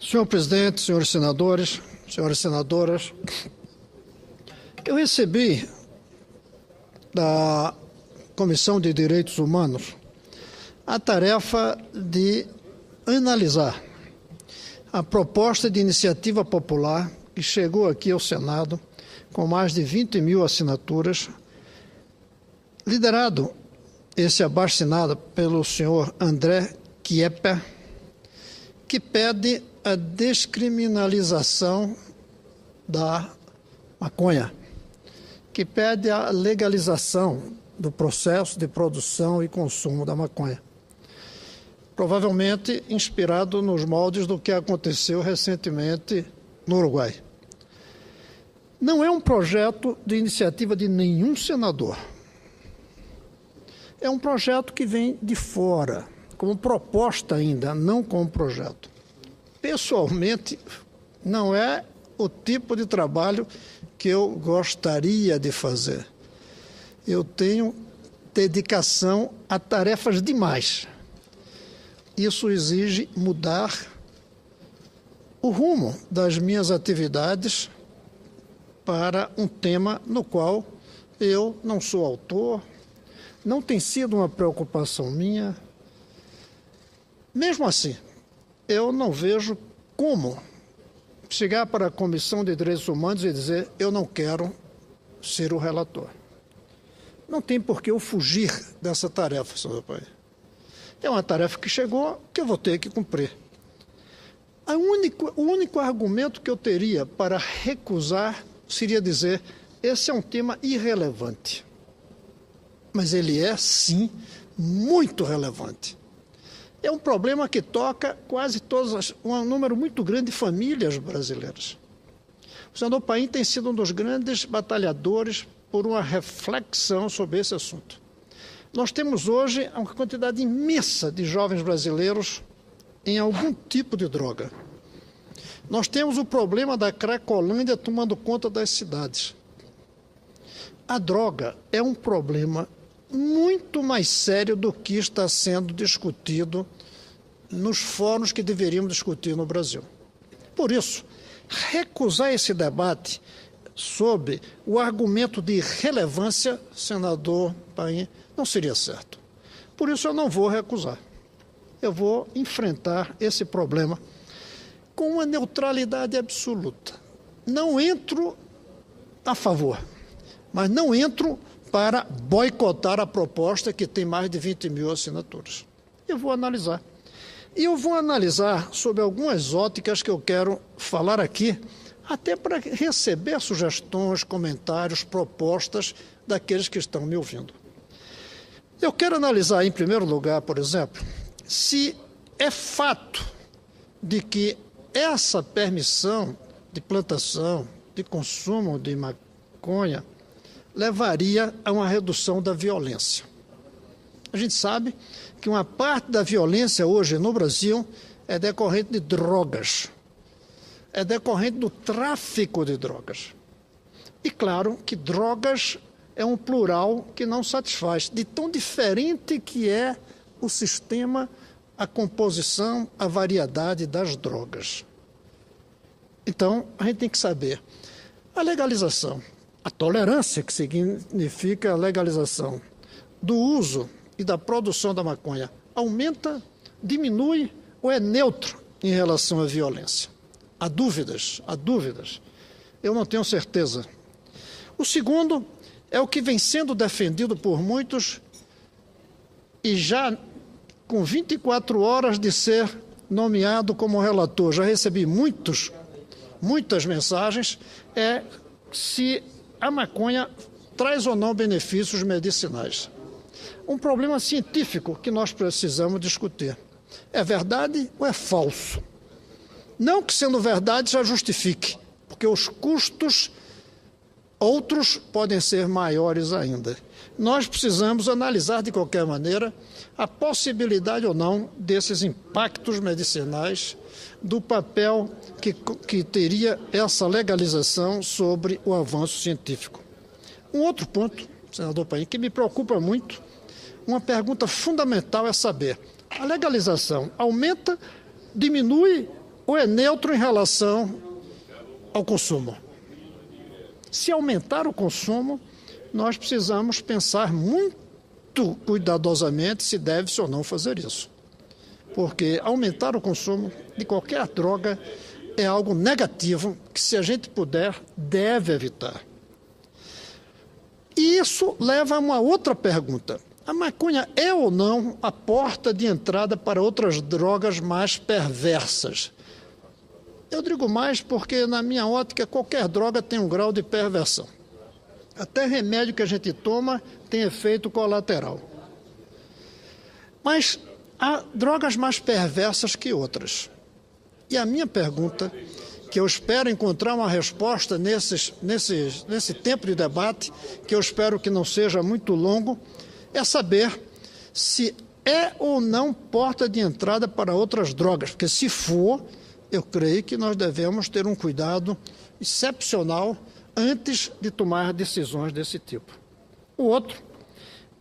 Senhor presidente, senhores senadores, senhoras senadoras, eu recebi da Comissão de Direitos Humanos a tarefa de analisar a proposta de iniciativa popular que chegou aqui ao Senado com mais de 20 mil assinaturas, liderado esse abaixo-assinado pelo senhor André Kieper, que pede a descriminalização da maconha, que pede a legalização do processo de produção e consumo da maconha. Provavelmente inspirado nos moldes do que aconteceu recentemente no Uruguai. Não é um projeto de iniciativa de nenhum senador. É um projeto que vem de fora, como proposta ainda, não como projeto. Pessoalmente, não é o tipo de trabalho que eu gostaria de fazer. Eu tenho dedicação a tarefas demais. Isso exige mudar o rumo das minhas atividades para um tema no qual eu não sou autor, não tem sido uma preocupação minha. Mesmo assim, eu não vejo como chegar para a Comissão de Direitos Humanos e dizer eu não quero ser o relator. Não tem por que eu fugir dessa tarefa, senhor pai. É uma tarefa que chegou, que eu vou ter que cumprir. O único argumento que eu teria para recusar seria dizer esse é um tema irrelevante. Mas ele é, sim, muito relevante. É um problema que toca quase um número muito grande de famílias brasileiras. O senador Paim tem sido um dos grandes batalhadores por uma reflexão sobre esse assunto. Nós temos hoje uma quantidade imensa de jovens brasileiros em algum tipo de droga. Nós temos o problema da Cracolândia tomando conta das cidades. A droga é um problema muito mais sério do que está sendo discutido nos fóruns que deveríamos discutir no Brasil. Por isso, recusar esse debate sob o argumento de relevância, senador Paim, não seria certo. Por isso eu não vou recusar. Eu vou enfrentar esse problema com uma neutralidade absoluta. Não entro a favor, mas não entro para boicotar a proposta que tem mais de 20 mil assinaturas. Eu vou analisar. E eu vou analisar sob algumas óticas que eu quero falar aqui, até para receber sugestões, comentários, propostas daqueles que estão me ouvindo. Eu quero analisar, em primeiro lugar, por exemplo, se é fato de que essa permissão de plantação, de consumo de maconha, levaria a uma redução da violência. A gente sabe que uma parte da violência hoje no Brasil é decorrente de drogas, é decorrente do tráfico de drogas. E claro que drogas é um plural que não satisfaz, de tão diferente que é o sistema, a composição, a variedade das drogas. Então, a gente tem que saber a legalização, a tolerância, que significa a legalização do uso e da produção da maconha, aumenta, diminui ou é neutro em relação à violência? Há dúvidas. Eu não tenho certeza. O segundo é o que vem sendo defendido por muitos e já com 24 horas de ser nomeado como relator, já recebi muitas mensagens, é se a maconha traz ou não benefícios medicinais. Um problema científico que nós precisamos discutir. É verdade ou é falso? Não que sendo verdade já justifique, porque os custos outros podem ser maiores ainda. Nós precisamos analisar de qualquer maneira a possibilidade ou não desses impactos medicinais, do papel que teria essa legalização sobre o avanço científico. Um outro ponto, senador Paim, que me preocupa muito, uma pergunta fundamental é saber, a legalização aumenta, diminui ou é neutro em relação ao consumo. Se aumentar o consumo, nós precisamos pensar muito cuidadosamente se deve-se ou não fazer isso. Porque aumentar o consumo de qualquer droga é algo negativo que, se a gente puder, deve evitar. E isso leva a uma outra pergunta. A maconha é ou não a porta de entrada para outras drogas mais perversas? Eu digo mais porque, na minha ótica, qualquer droga tem um grau de perversão. Até remédio que a gente toma tem efeito colateral. Mas há drogas mais perversas que outras. E a minha pergunta, que eu espero encontrar uma resposta nesse tempo de debate, que eu espero que não seja muito longo, é saber se é ou não porta de entrada para outras drogas. Porque, se for, eu creio que nós devemos ter um cuidado excepcional antes de tomar decisões desse tipo. O outro,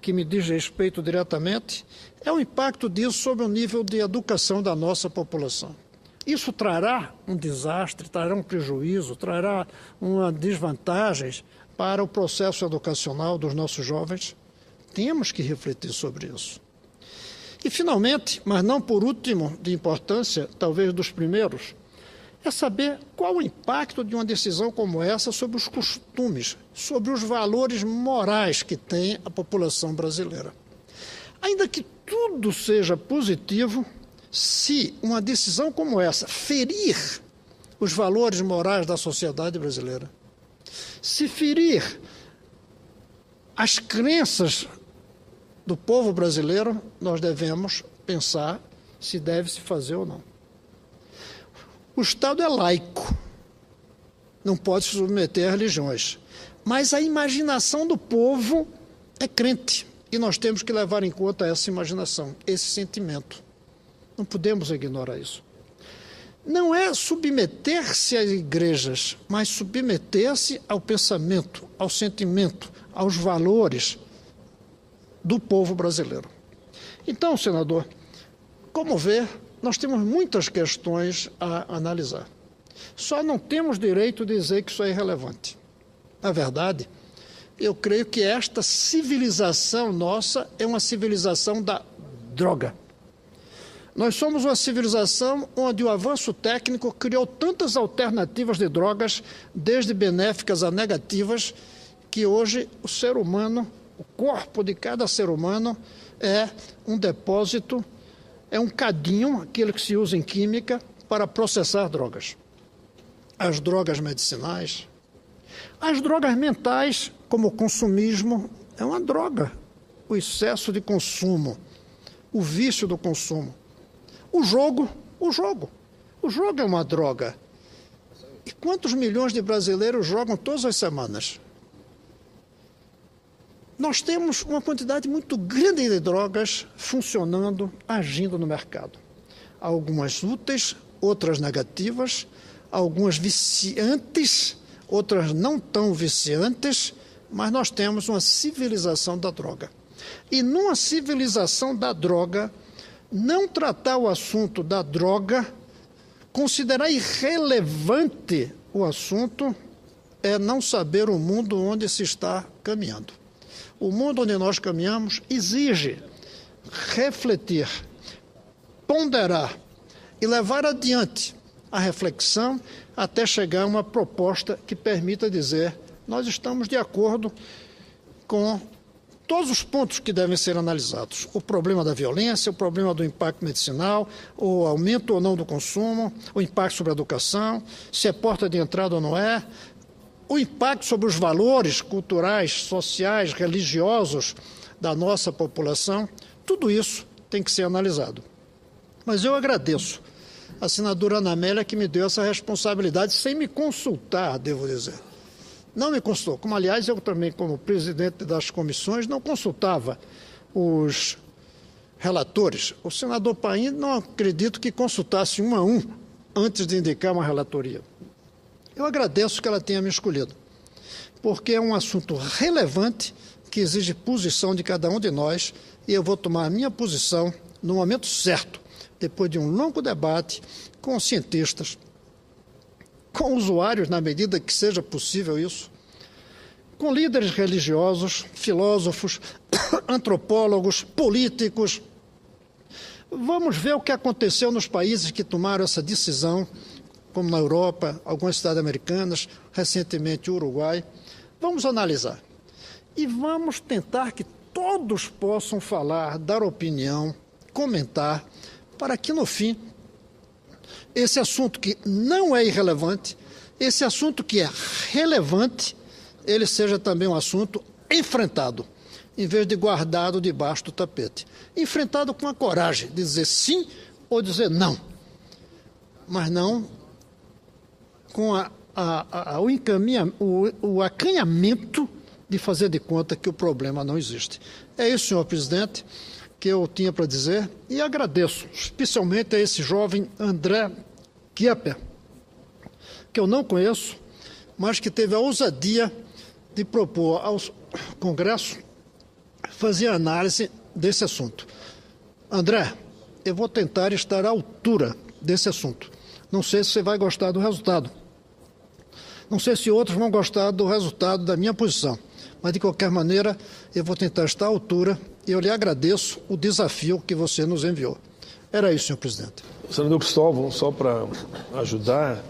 que me diz respeito diretamente, é o impacto disso sobre o nível de educação da nossa população. Isso trará um desastre, trará um prejuízo, trará uma desvantagem para o processo educacional dos nossos jovens? Temos que refletir sobre isso. E, finalmente, mas não por último de importância, talvez dos primeiros, é saber qual o impacto de uma decisão como essa sobre os costumes, sobre os valores morais que tem a população brasileira. Ainda que tudo seja positivo, se uma decisão como essa ferir os valores morais da sociedade brasileira, se ferir as crenças do povo brasileiro, nós devemos pensar se deve se fazer ou não. O Estado é laico, não pode se submeter a religiões, mas a imaginação do povo é crente, e nós temos que levar em conta essa imaginação, esse sentimento. Não podemos ignorar isso. Não é submeter-se às igrejas, mas submeter-se ao pensamento, ao sentimento, aos valores do povo brasileiro. Então, senador, como vê, nós temos muitas questões a analisar. Só não temos direito de dizer que isso é irrelevante. Na verdade, eu creio que esta civilização nossa é uma civilização da droga. Nós somos uma civilização onde o avanço técnico criou tantas alternativas de drogas, desde benéficas a negativas, que hoje o ser humano, o corpo de cada ser humano é um depósito, é um cadinho, aquilo que se usa em química, para processar drogas. As drogas medicinais, as drogas mentais, como o consumismo, é uma droga. O excesso de consumo, o vício do consumo. O jogo é uma droga. E quantos milhões de brasileiros jogam todas as semanas? Nós temos uma quantidade muito grande de drogas funcionando, agindo no mercado. Algumas úteis, outras negativas, algumas viciantes, outras não tão viciantes, mas nós temos uma civilização da droga. E numa civilização da droga, não tratar o assunto da droga, considerar irrelevante o assunto, é não saber o mundo onde se está caminhando. O mundo onde nós caminhamos exige refletir, ponderar e levar adiante a reflexão até chegar a uma proposta que permita dizer: nós estamos de acordo com todos os pontos que devem ser analisados. O problema da violência, o problema do impacto medicinal, o aumento ou não do consumo, o impacto sobre a educação, se é porta de entrada ou não é, o impacto sobre os valores culturais, sociais, religiosos da nossa população. Tudo isso tem que ser analisado. Mas eu agradeço a senadora Ana Amélia, que me deu essa responsabilidade sem me consultar, devo dizer. Não me consultou, como aliás eu também, como presidente das comissões, não consultava os relatores. O senador Paim não acredito que consultasse um a um antes de indicar uma relatoria. Eu agradeço que ela tenha me escolhido, porque é um assunto relevante que exige posição de cada um de nós, e eu vou tomar a minha posição no momento certo, depois de um longo debate, com cientistas, com usuários, na medida que seja possível isso, com líderes religiosos, filósofos, antropólogos, políticos. Vamos ver o que aconteceu nos países que tomaram essa decisão, como na Europa, algumas cidades americanas, recentemente o Uruguai. Vamos analisar. E vamos tentar que todos possam falar, dar opinião, comentar, para que, no fim, esse assunto que não é irrelevante, esse assunto que é relevante, ele seja também um assunto enfrentado, em vez de guardado debaixo do tapete. Enfrentado com a coragem de dizer sim ou dizer não, mas não com o acanhamento de fazer de conta que o problema não existe. É isso, senhor presidente, que eu tinha para dizer, e agradeço especialmente a esse jovem André Kiepper, que eu não conheço, mas que teve a ousadia de propor ao Congresso fazer análise desse assunto. André, eu vou tentar estar à altura desse assunto. Não sei se você vai gostar do resultado. Não sei se outros vão gostar do resultado da minha posição. Mas, de qualquer maneira, eu vou tentar estar à altura e eu lhe agradeço o desafio que você nos enviou. Era isso, senhor presidente. Senador Cristóvão, só para ajudar,